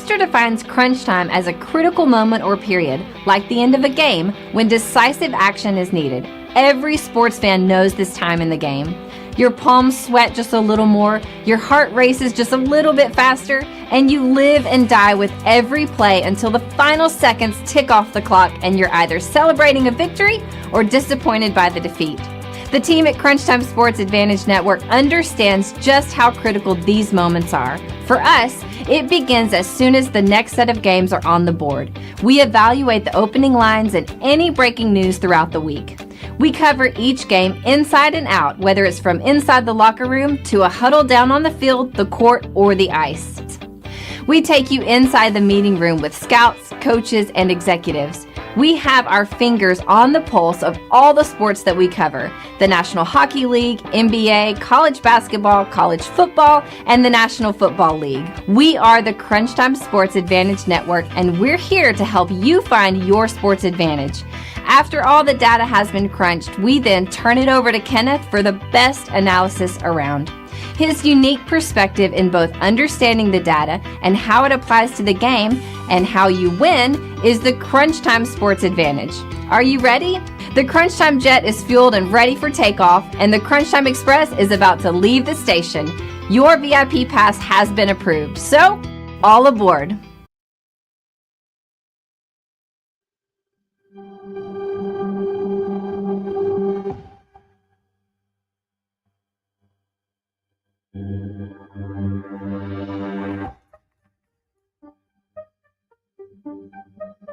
Webster defines crunch time as a critical moment or period, like the end of a game, when decisive action is needed. Every sports fan knows this time in the game. Your palms sweat just a little more, your heart races just a little bit faster, and you live and die with every play until the final seconds tick off the clock and you're either celebrating a victory or disappointed by the defeat. The team at Crunch Time Sports Advantage Network understands just how critical these moments are. For us, it begins as soon as the next set of games are on the board. We evaluate the opening lines and any breaking news throughout the week. We cover each game inside and out, whether it's from inside the locker room to a huddle down on the field, the court, or the ice. We take you inside the meeting room with scouts, coaches, and executives. We have our fingers on the pulse of all the sports that we cover: the National Hockey League, NBA, college basketball, college football, and the National Football League. We are the Crunch Time Sports Advantage Network, and we're here to help you find your sports advantage. After all the data has been crunched, we then turn it over to Kenneth for the best analysis around. His unique perspective in both understanding the data and how it applies to the game and how you win is the Crunch Time Sports Advantage. Are you ready? The Crunch Time Jet is fueled and ready for takeoff, and the Crunch Time Express is about to leave the station. Your VIP pass has been approved, so all aboard.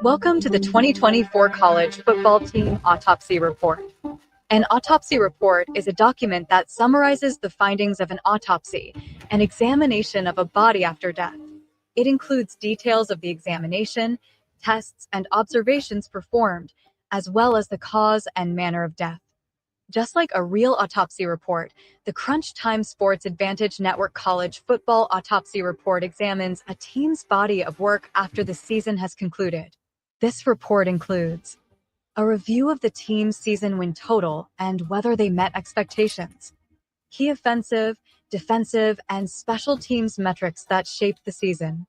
Welcome to the 2024 College Football Team Autopsy Report. An autopsy report is a document that summarizes the findings of an autopsy, an examination of a body after death. It includes details of the examination, tests, and observations performed, as well as the cause and manner of death. Just like a real autopsy report, the Crunch Time Sports Advantage Network College Football Autopsy Report examines a team's body of work after the season has concluded. This report includes a review of the team's season win total and whether they met expectations, key offensive, defensive, and special teams metrics that shaped the season,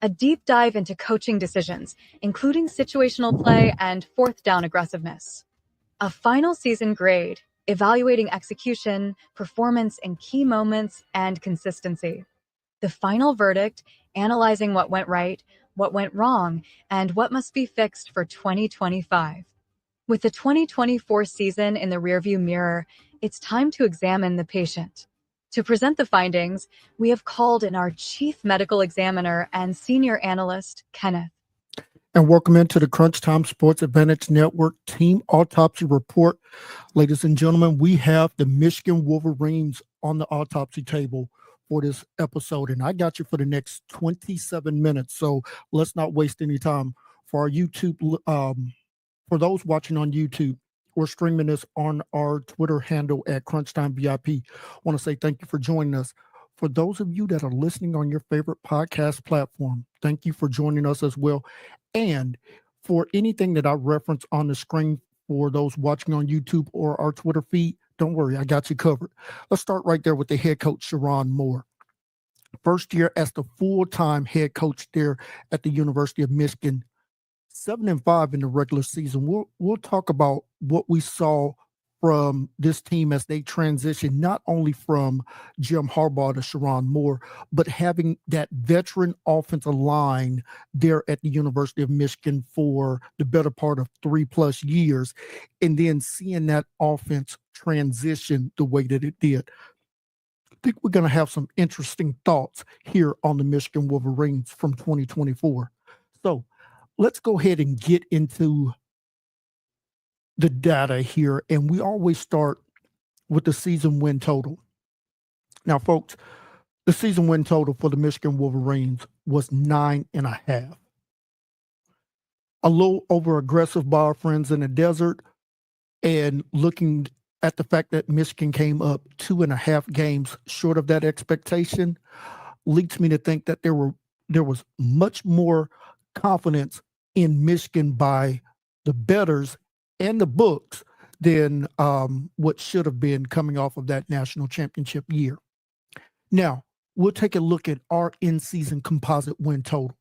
a deep dive into coaching decisions, including situational play and fourth down aggressiveness, a final season grade, evaluating execution, performance in key moments, and consistency, the final verdict, analyzing what went right, what went wrong, and what must be fixed for 2025. With the 2024 season in the rearview mirror, it's time to examine the patient. To present the findings, we have called in our Chief Medical Examiner and Senior Analyst, Kenneth. And welcome into the Crunch Time Sports Advantage Network Team Autopsy Report. Ladies and gentlemen, we have the Michigan Wolverines on the autopsy table for this episode, and I got you for the next 27 minutes, so let's not waste any time. For our YouTube, for those watching on YouTube, we're streaming this on our Twitter handle at CrunchTime VIP. I want to say thank you for joining us. For those of you that are listening on your favorite podcast platform, thank you for joining us as well. And for anything that I reference on the screen for those watching on YouTube or our Twitter feed, don't worry, I got you covered. Let's start right there with the head coach, Sharon Moore. First year as the full-time head coach there at the University of Michigan, 7-5 in the regular season. We'll talk about what we saw from this team as they transition, not only from Jim Harbaugh to Sharon Moore, but having that veteran offensive line there at the University of Michigan for the better part of 3+ years, and then seeing that offense transition the way that it did. I think we're going to have some interesting thoughts here on the Michigan Wolverines from 2024. So let's go ahead and get into the data here, and we always start with the season win total. Now, folks, the season win total for the Michigan Wolverines was 9.5. A little over aggressive by our friends in the desert, and looking at the fact that Michigan came up 2.5 games short of that expectation leads me to think that there was much more confidence in Michigan by the bettors and the books than what should have been coming off of that national championship year. Now, we'll take a look at our in-season composite win total.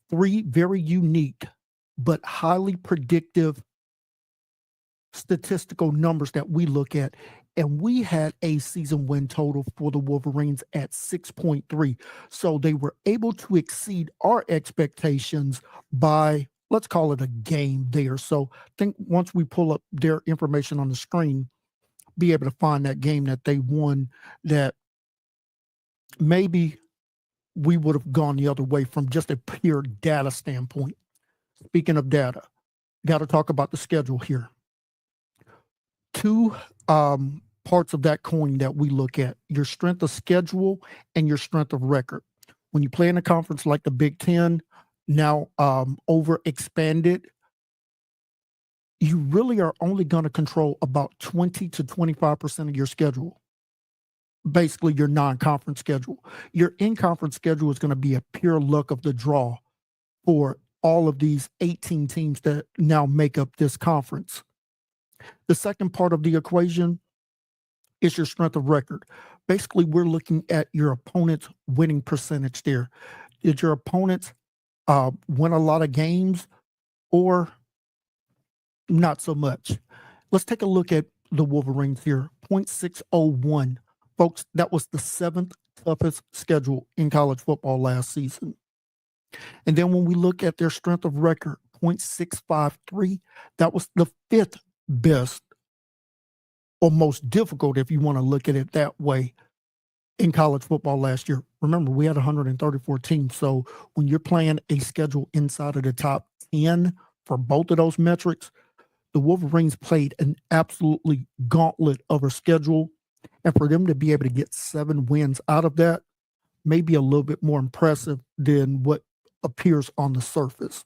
three very unique but highly predictive statistical numbers that we look at. And we had a season win total for the Wolverines at 6.3. So they were able to exceed our expectations by, let's call it a game there. So I think once we pull up their information on the screen, be able to find that game that they won, that maybe we would have gone the other way from just a pure data standpoint. Speaking of data, got to talk about the schedule here. Two parts of that coin that we look at: your strength of schedule and your strength of record. When you play in a conference like the Big Ten, now over expanded, you really are only going to control about 20 to 25% of your schedule. Basically, your non-conference schedule. Your in-conference schedule is going to be a pure luck of the draw for all of these 18 teams that now make up this conference. The second part of the equation is your strength of record. Basically, we're looking at your opponent's winning percentage there. Did your opponents win a lot of games or not so much? Let's take a look at the Wolverines here. 0.601. Folks, that was the 7th toughest schedule in college football last season. And then when we look at their strength of record, 0.653, that was the 5th best or most difficult, if you want to look at it that way, in college football last year. Remember, we had 134 teams. So when you're playing a schedule inside of the top 10 for both of those metrics, the Wolverines played an absolutely gauntlet of a schedule. And for them to be able to get 7 wins out of that may be a little bit more impressive than what appears on the surface.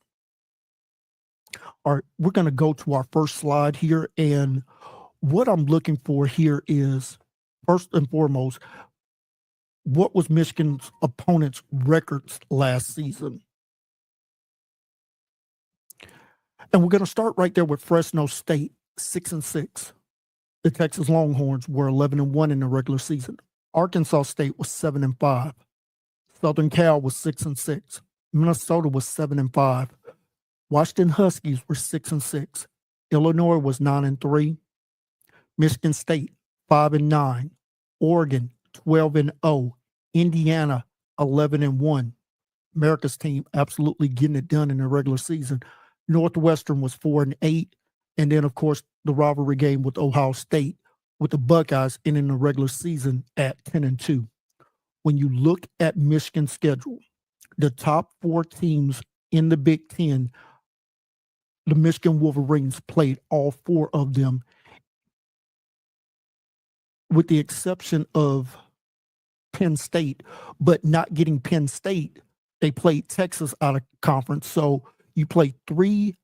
All right, we're going to go to our first slide here. And what I'm looking for here is, first and foremost, what was Michigan's opponent's records last season? And we're going to start right there with Fresno State, 6-6. The Texas Longhorns were 11-1 in the regular season. Arkansas State was 7-5. Southern Cal was 6-6. Minnesota was 7-5. Washington Huskies were 6-6. Illinois was 9-3. Michigan State 5-9. Oregon 12-0. Indiana 11-1. America's team absolutely getting it done in the regular season. Northwestern was 4-8. And then, of course, the rivalry game with Ohio State, with the Buckeyes ending the regular season at 10-2. When you look at Michigan's schedule, the top 4 teams in the Big Ten, the Michigan Wolverines played all 4 of them, with the exception of Penn State, but not getting Penn State. They played Texas out of conference. So you play 4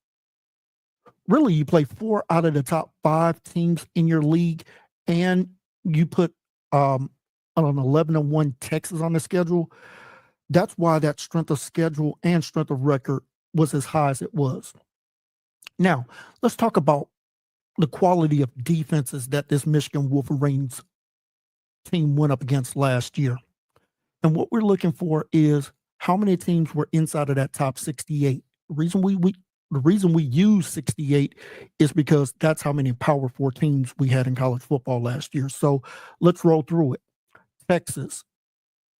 out of the top 5 teams in your league, and you put an 11-1 Texas on the schedule. That's why that strength of schedule and strength of record was as high as it was. Now, let's talk about the quality of defenses that this Michigan Wolverines team went up against last year. And what we're looking for is how many teams were inside of that top 68. The reason we use 68 is because that's how many Power 4 teams we had in college football last year. So let's roll through it. Texas,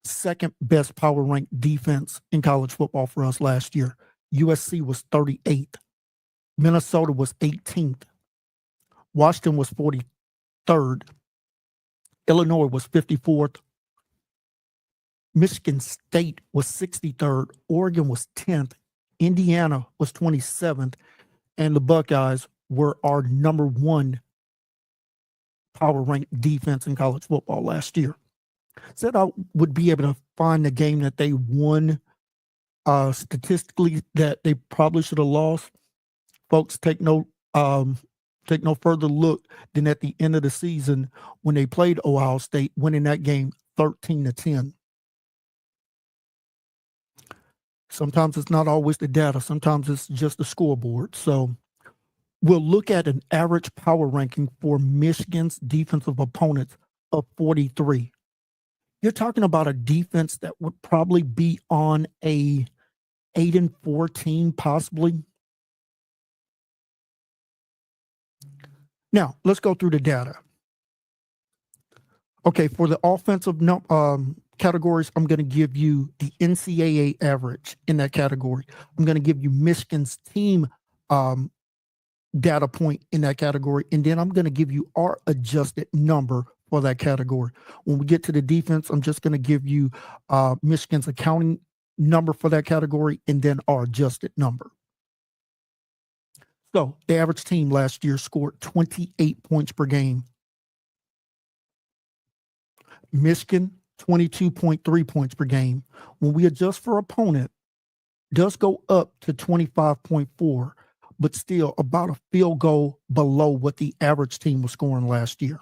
second best power ranked defense in college football for us last year. USC was 38th. Minnesota was 18th. Washington was 43rd. Illinois was 54th. Michigan State was 63rd. Oregon was 10th. Indiana was 27th. And the Buckeyes were our number 1 power ranked defense in college football last year. Said I would be able to find the game that they won statistically that they probably should have lost. Folks, take no further look than at the end of the season when they played Ohio State, winning that game 13-10. Sometimes it's not always the data. Sometimes it's just the scoreboard. So we'll look at an average power ranking for Michigan's defensive opponents of 43. You're talking about a defense that would probably be on a 8-4 team, possibly. Now, let's go through the data. Okay, for the offensive categories, I'm going to give you the NCAA average in that category. I'm going to give you Michigan's team data point in that category, and then I'm going to give you our adjusted number for that category. When we get to the defense, I'm just going to give you Michigan's accounting number for that category and then our adjusted number. So the average team last year scored 28 points per game. Michigan, 22.3 points per game. When we adjust for opponent, does go up to 25.4, but still about a field goal below what the average team was scoring last year.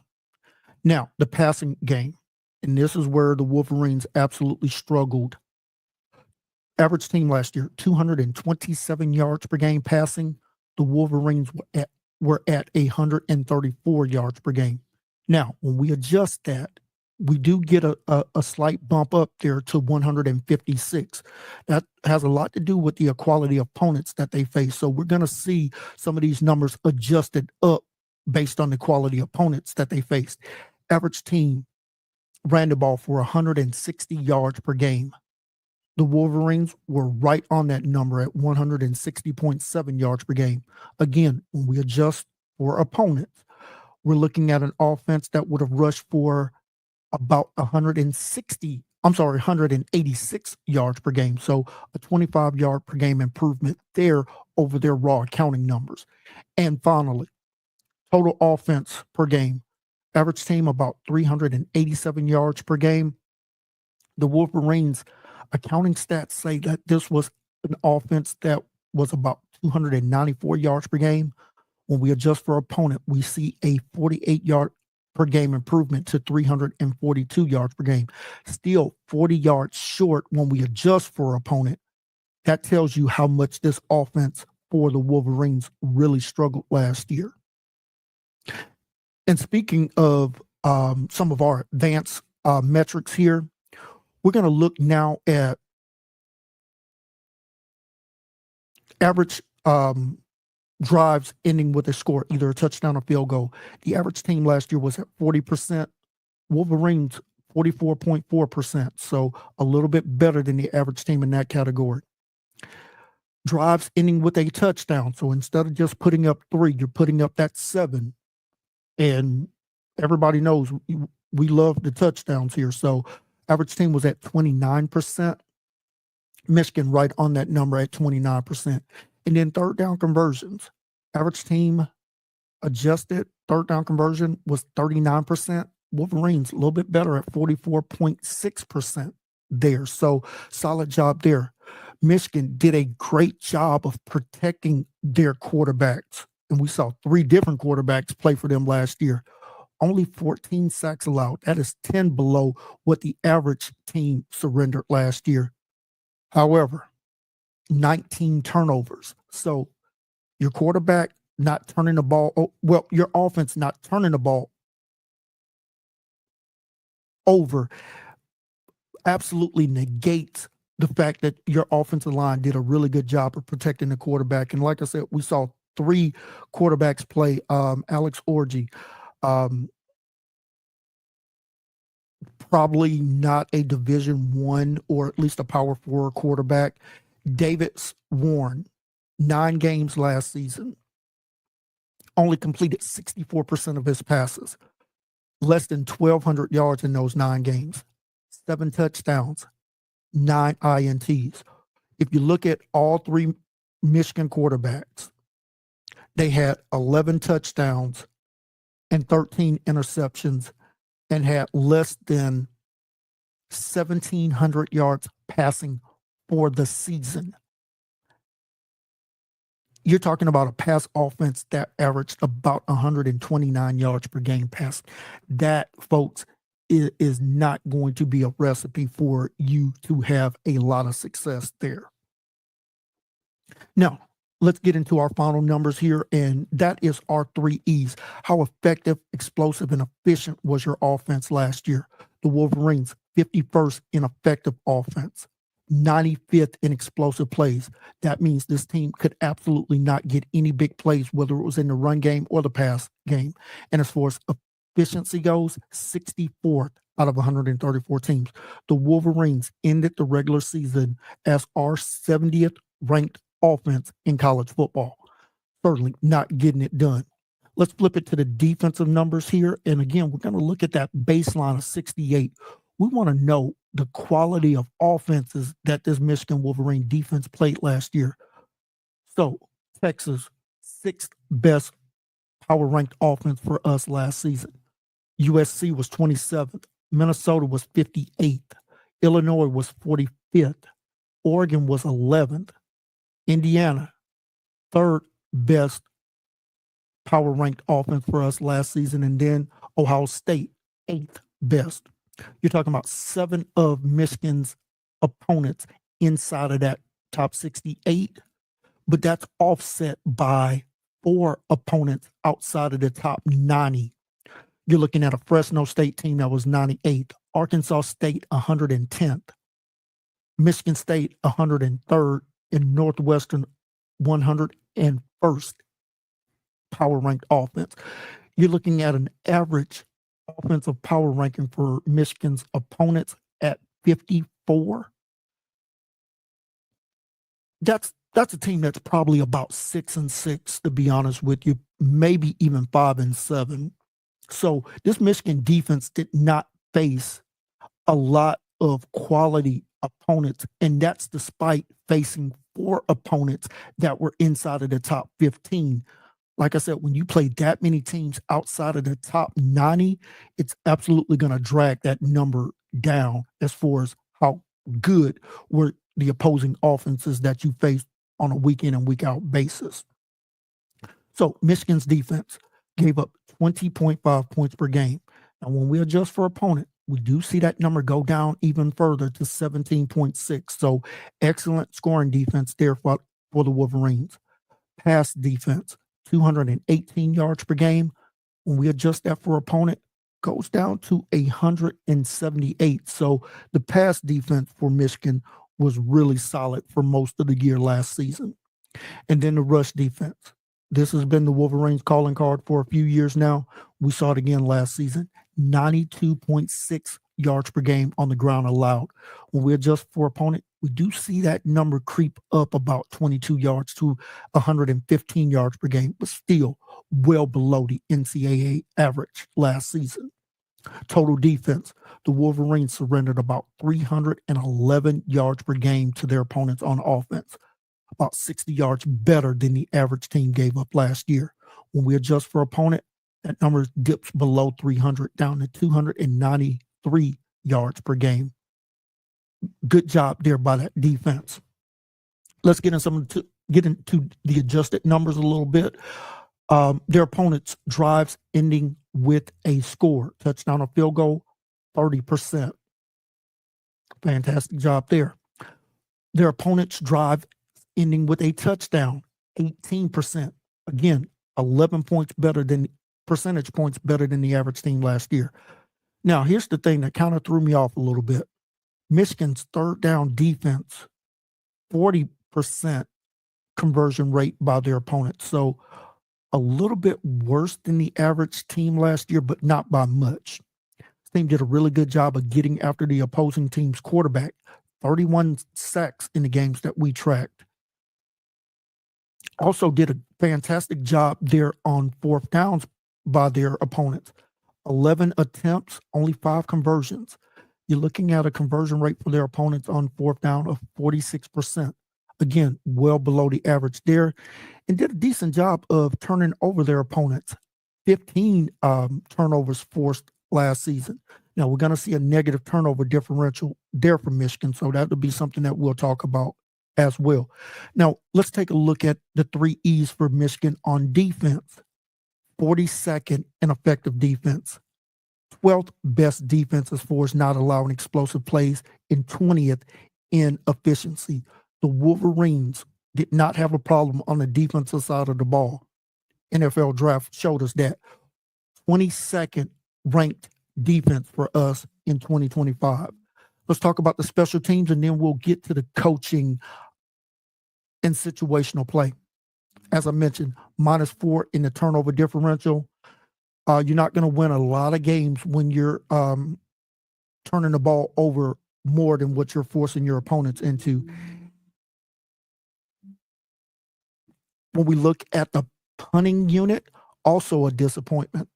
Now, the passing game, and this is where the Wolverines absolutely struggled. Average team last year, 227 yards per game passing. The Wolverines were at 134 yards per game. Now, when we adjust that, we do get a slight bump up there to 156. That has a lot to do with the quality of opponents that they face. So we're going to see some of these numbers adjusted up based on the quality of opponents that they faced. Average team ran the ball for 160 yards per game. The Wolverines were right on that number at 160.7 yards per game. Again, when we adjust for opponents, we're looking at an offense that would have rushed for about 186 yards per game. So a 25 yard per game improvement there over their raw accounting numbers. And finally, total offense per game. Average team about 387 yards per game. The Wolverines accounting stats say that this was an offense that was about 294 yards per game. When we adjust for opponent, we see a 48 yard per game improvement to 342 yards per game. Still 40 yards short when we adjust for opponent. That tells you how much this offense for the Wolverines really struggled last year. And speaking of some of our advanced metrics here, we're going to look now at average drives ending with a score, either a touchdown or field goal. The average team last year was at 40%. Wolverines, 44.4%. So a little bit better than the average team in that category. Drives ending with a touchdown. So instead of just putting up 3, you're putting up that 7. And everybody knows we love the touchdowns here. So average team was at 29%. Michigan right on that number at 29%. And then third down conversions. Average team adjusted third down conversion was 39%. Wolverines a little bit better at 44.6% there. So solid job there. Michigan did a great job of protecting their quarterbacks. And we saw 3 different quarterbacks play for them last year. Only 14 sacks allowed. That is 10 below what the average team surrendered last year. However, 19 turnovers. So your quarterback not turning the ball, your offense not turning the ball over absolutely negates the fact that your offensive line did a really good job of protecting the quarterback. And like I said, we saw 3 quarterbacks play. Alex Orji, probably not a Division I or at least a Power 4 quarterback. Davis Warren, 9 games last season, only completed 64% of his passes, less than 1,200 yards in those 9 games, 7 touchdowns, 9 INTs. If you look at all 3 Michigan quarterbacks, they had 11 touchdowns and 13 interceptions and had less than 1,700 yards passing for the season. You're talking about a pass offense that averaged about 129 yards per game pass. That, folks, is not going to be a recipe for you to have a lot of success there. Now, let's get into our final numbers here, and that is our 3 E's. How effective, explosive, and efficient was your offense last year? The Wolverines, 51st in effective offense. 95th in explosive plays. That means this team could absolutely not get any big plays, whether it was in the run game or the pass game. And as far as efficiency goes, 64th out of 134 teams. The Wolverines ended the regular season as our 70th ranked offense in college football. Certainly not getting it done. Let's flip it to the defensive numbers here. And again, we're going to look at that baseline of 68. We want to know the quality of offenses that this Michigan Wolverine defense played last year. So Texas, 6th best power ranked offense for us last season. USC was 27th. Minnesota was 58th. Illinois was 45th. Oregon was 11th. Indiana, 3rd best power ranked offense for us last season. And then Ohio State, 8th best. You're talking about 7 of Michigan's opponents inside of that top 68, but that's offset by 4 opponents outside of the top 90. You're looking at a Fresno State team that was 98th, Arkansas State 110th, Michigan State 103rd, and Northwestern 101st power ranked offense. You're looking at an average offensive power ranking for Michigan's opponents at 54. That's a team that's probably about 6-6, to be honest with you, maybe even 5-7. So this Michigan defense did not face a lot of quality opponents, and that's despite facing 4 opponents that were inside of the top 15. Like I said, when you play that many teams outside of the top 90, it's absolutely going to drag that number down as far as how good were the opposing offenses that you face on a week in and week out basis. So Michigan's defense gave up 20.5 points per game. And when we adjust for opponent, we do see that number go down even further to 17.6. So excellent scoring defense there for the Wolverines. Pass defense, 218 yards per game. When we adjust that for opponent, goes down to 178. So the pass defense for Michigan was really solid for most of the year last season. And then the rush defense. This has been the Wolverines calling card for a few years now. We saw it again last season, 92.6 yards per game on the ground allowed. When we adjust for opponent, we do see that number creep up about 22 yards to 115 yards per game, but still well below the NCAA average last season. Total defense, the Wolverines surrendered about 311 yards per game to their opponents on offense, about 60 yards better than the average team gave up last year. When we adjust for opponent, that number dips below 300, down to 293 yards per game. Good job there by that defense. Let's get into the adjusted numbers a little bit. Their opponents' drives ending with a score, touchdown or field goal, 30%. Fantastic job there. Their opponents' drive ending with a touchdown, 18%. Again, 11 points better than percentage points better than the average team last year. Now, here's the thing that kind of threw me off a little bit. Michigan's third down defense, 40% conversion rate by their opponents. So a little bit worse than the average team last year, but not by much. This team did a really good job of getting after the opposing team's quarterback, 31 sacks in the games that we tracked. Also did a fantastic job there on fourth downs by their opponents. 11 attempts, only 5 conversions. You're looking at a conversion rate for their opponents on fourth down of 46%. Again, well below the average there, and did a decent job of turning over their opponents. 15 turnovers forced last season. Now, we're going to see a negative turnover differential there for Michigan, so that would be something that we'll talk about as well. Now, let's take a look at the 3 E's for Michigan on defense. 42nd in effective defense, 12th best defense as far as not allowing explosive plays, and 20th in efficiency. The Wolverines did not have a problem on the defensive side of the ball. NFL draft showed us that. 22nd ranked defense for us in 2025. Let's talk about the special teams, and then we'll get to the coaching and situational play. As I mentioned, -4 in the turnover differential. You're not going to win a lot of games when you're turning the ball over more than what you're forcing your opponents into. When we look at the punting unit, also a disappointment.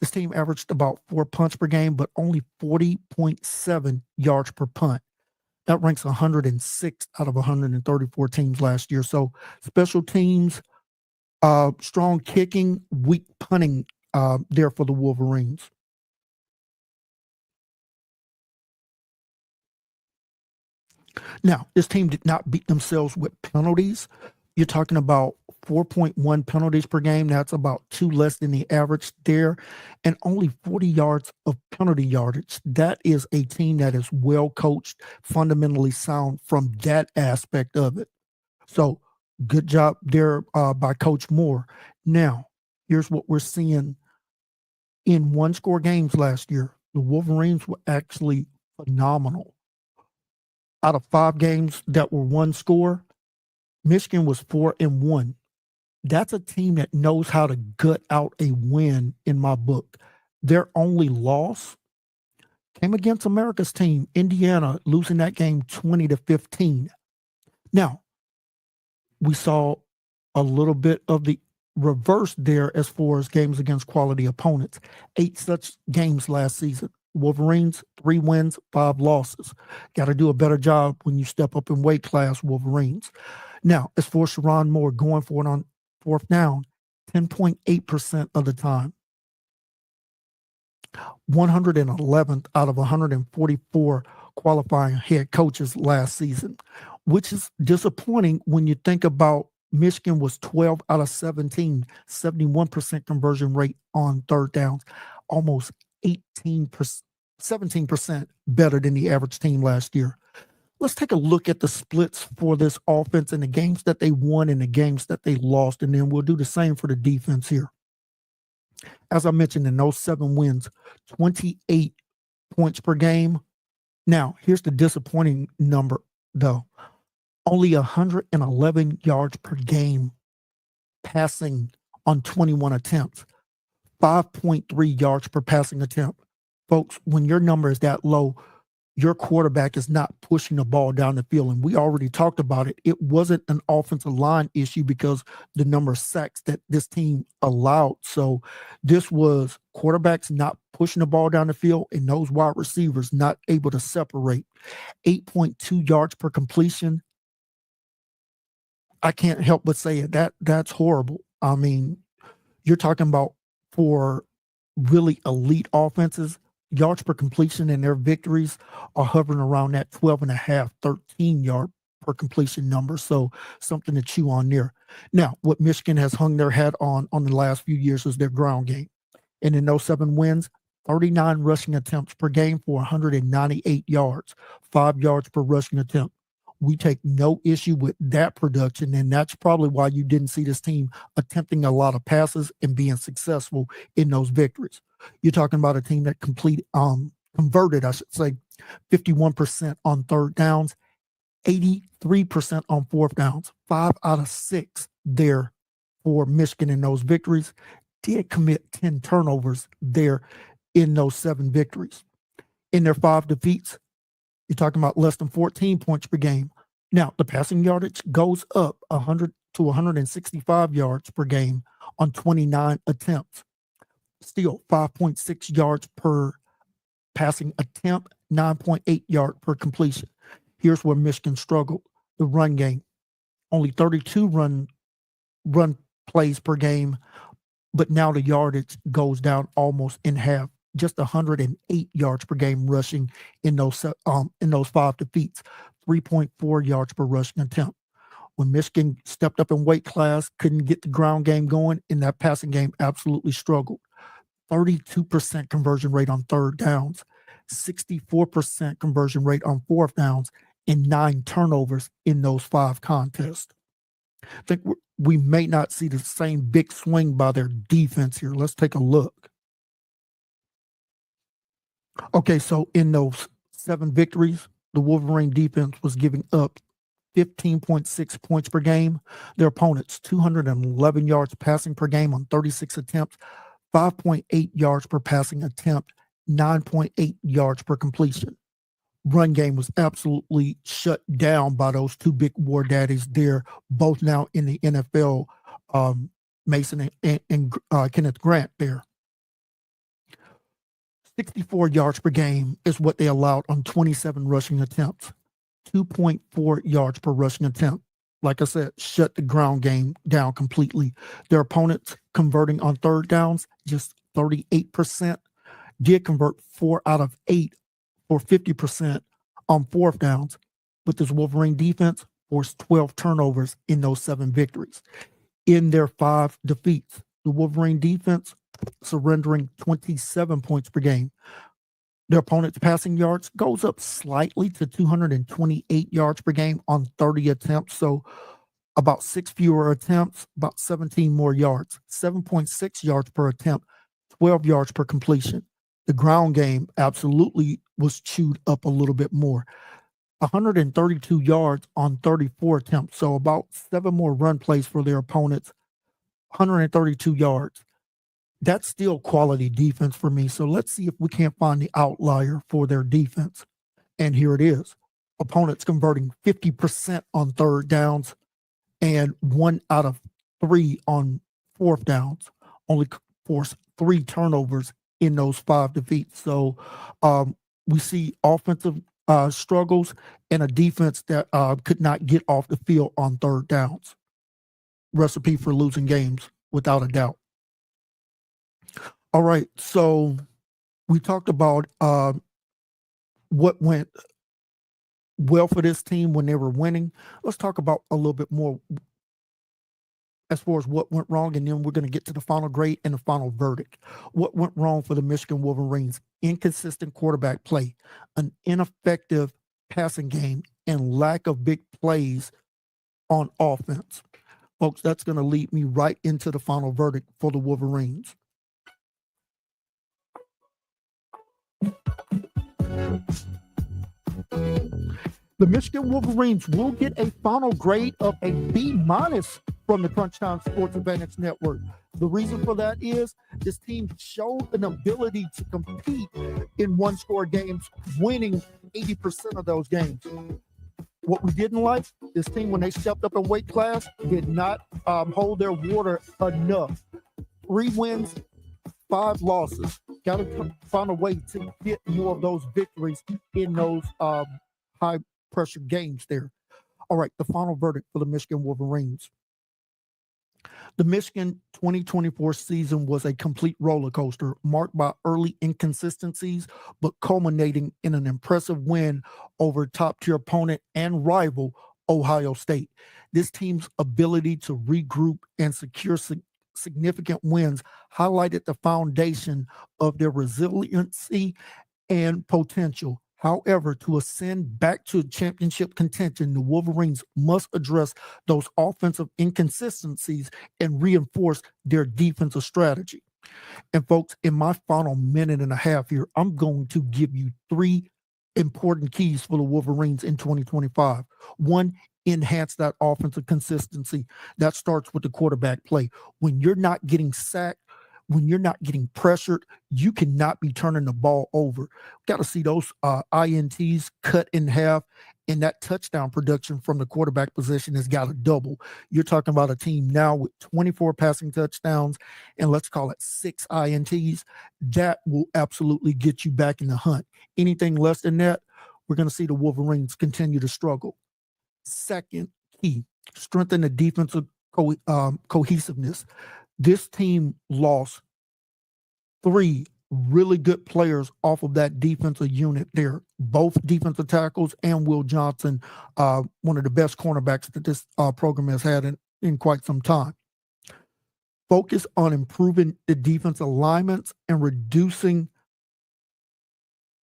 This team averaged about 4 punts per game, but only 40.7 yards per punt. That ranks 106 out of 134 teams last year. So special teams, strong kicking, weak punting there for the Wolverines. Now, this team did not beat themselves with penalties. You're talking about 4.1 penalties per game. That's about 2 less than the average there, and only 40 yards of penalty yardage. That is a team that is well coached, fundamentally sound from that aspect of it. So good job there by Coach Moore. Now, here's what we're seeing in one-score games last year. The Wolverines were actually phenomenal. Out of 5 games that were one score, Michigan was 4-1. That's a team that knows how to gut out a win in my book. Their only loss came against America's team, Indiana, losing that game 20-15. Now, we saw a little bit of the reverse there as far as games against quality opponents. 8 such games last season. Wolverines, 3 wins, 5 losses. Got to do a better job when you step up in weight class, Wolverines. Now, as for Sharon Moore going for it on 4th down, 10.8% of the time. 111th out of 144 qualifying head coaches last season, which is disappointing when you think about Michigan was 12 out of 17, 71% conversion rate on 3rd downs, almost 17% better than the average team last year. Let's take a look at the splits for this offense and the games that they won and the games that they lost, and then we'll do the same for the defense here. As I mentioned, in those 7 wins, 28 points per game. Now, here's the disappointing number, though. Only 111 yards per game passing on 21 attempts, 5.3 yards per passing attempt. Folks, when your number is that low, your quarterback is not pushing the ball down the field. And we already talked about it. It wasn't an offensive line issue because the number of sacks that this team allowed. So this was quarterbacks not pushing the ball down the field and those wide receivers not able to separate. 8.2 yards per completion. I can't help but say it. That's horrible. I mean, you're talking about for really elite offenses, yards per completion in their victories are hovering around that 12.5, 13 yard per completion number. So something to chew on there. Now, what Michigan has hung their hat on the last few years is their ground game. And in those 7 wins, 39 rushing attempts per game for 198 yards, 5 yards per rushing attempt. We take no issue with that production, and that's probably why you didn't see this team attempting a lot of passes and being successful in those victories. You're talking about a team that converted, I should say, 51% on 3rd downs, 83% on 4th downs, 5 out of 6 there for Michigan in those victories. Did commit 10 turnovers there in those 7 victories. In their 5 defeats, you're talking about less than 14 points per game. Now, the passing yardage goes up 100 to 165 yards per game on 29 attempts. Still 5.6 yards per passing attempt, 9.8 yard per completion. Here's where Michigan struggled. The run game, only 32 run plays per game, but now the yardage goes down almost in half. Just 108 yards per game rushing in those 5 defeats, 3.4 yards per rushing attempt. When Michigan stepped up in weight class, couldn't get the ground game going, and that passing game absolutely struggled. 32% conversion rate on 3rd downs, 64% conversion rate on 4th downs, and 9 turnovers in those 5 contests. I think we may not see the same big swing by their defense here. Let's take a look. Okay, so in those 7 victories, the Wolverine defense was giving up 15.6 points per game. Their opponents, 211 yards passing per game on 36 attempts, 5.8 yards per passing attempt, 9.8 yards per completion. Run game was absolutely shut down by those two big war daddies there, both now in the NFL, Mason and Kenneth Grant there. 64 yards per game is what they allowed on 27 rushing attempts, 2.4 yards per rushing attempt. Like I said, shut the ground game down completely. Their opponents converting on third downs, just 38%, did convert 4 out of 8 for 50% on fourth downs. But this Wolverine defense forced 12 turnovers in those 7 victories. In their 5 defeats, the Wolverine defense surrendering 27 points per game. Their opponent's passing yards goes up slightly to 228 yards per game on 30 attempts. So about 6 fewer attempts, about 17 more yards, 7.6 yards per attempt, 12 yards per completion. The ground game absolutely was chewed up a little bit more. 132 yards on 34 attempts. So about 7 more run plays for their opponents, 132 yards. That's still quality defense for me. So let's see if we can't find the outlier for their defense. And here it is. Opponents converting 50% on third downs and 1 out of 3 on fourth downs. Only forced 3 turnovers in those 5 defeats. So we see offensive struggles and a defense that could not get off the field on third downs. Recipe for losing games, without a doubt. All right, so we talked about what went well for this team when they were winning. Let's talk about a little bit more as far as what went wrong, and then we're going to get to the final grade and the final verdict. What went wrong for the Michigan Wolverines? Inconsistent quarterback play, an ineffective passing game, and lack of big plays on offense. Folks, that's going to lead me right into the final verdict for the Wolverines. The Michigan Wolverines will get a final grade of a B- from the Crunch Time Sports Advantage Network. The reason for that is this team showed an ability to compete in one-score games, winning 80% of those games. What we didn't like, this team, when they stepped up in weight class, did not hold their water enough. 3 wins, 5 losses. Got to find a way to get more of those victories in those high-pressure games there. All right, the final verdict for the Michigan Wolverines. The Michigan 2024 season was a complete roller coaster, marked by early inconsistencies, but culminating in an impressive win over top-tier opponent and rival Ohio State. This team's ability to regroup and secure significant wins highlighted the foundation of their resiliency and potential. However, to ascend back to championship contention, the Wolverines must address those offensive inconsistencies and reinforce their defensive strategy. And folks, in my final minute and a half here, I'm going to give you 3 important keys for the Wolverines in 2025. 1, enhance that offensive consistency. That starts with the quarterback play. When you're not getting sacked, when you're not getting pressured, you cannot be turning the ball over. Got to see those INTs cut in half, and that touchdown production from the quarterback position has got to double. You're talking about a team now with 24 passing touchdowns and let's call it 6 INTs. That will absolutely get you back in the hunt. Anything less than that, we're going to see the Wolverines continue to struggle. Second key, strengthen the defensive cohesiveness. This team lost 3 really good players off of that defensive unit there, both defensive tackles and Will Johnson, one of the best cornerbacks that this program has had in quite some time. Focus on improving the defense alignments and reducing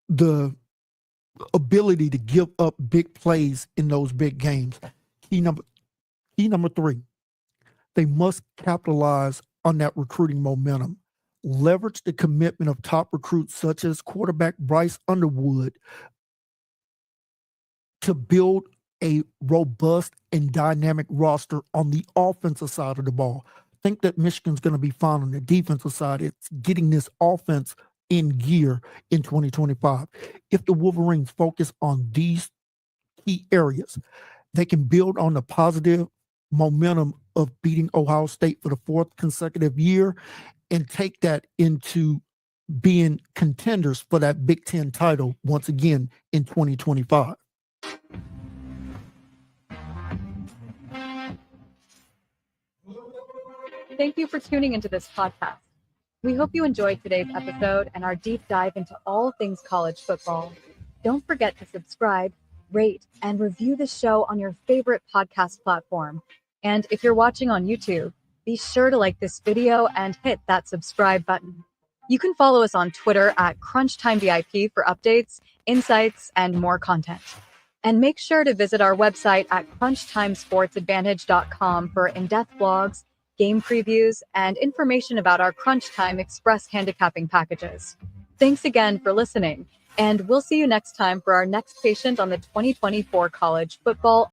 the ability to give up big plays in those big games. Key number 3. They must capitalize on that recruiting momentum. Leverage the commitment of top recruits such as quarterback Bryce Underwood, to build a robust and dynamic roster on the offensive side of the ball. I think that Michigan's going to be fine on the defensive side. It's getting this offense in gear in 2025. If the Wolverines focus on these key areas, they can build on the positive momentum of beating Ohio State for the fourth consecutive year and take that into being contenders for that Big Ten title once again in 2025. Thank you for tuning into this podcast. We hope you enjoyed today's episode and our deep dive into all things college football. Don't forget to subscribe, rate, and review the show on your favorite podcast platform. And if you're watching on YouTube, be sure to like this video and hit that subscribe button. You can follow us on Twitter at CrunchTimeVIP for updates, insights, and more content. And make sure to visit our website at CrunchTimeSportsAdvantage.com for in-depth blogs, game previews, and information about our Crunch Time Express handicapping packages. Thanks again for listening, and we'll see you next time for our next patient on the 2024 College Football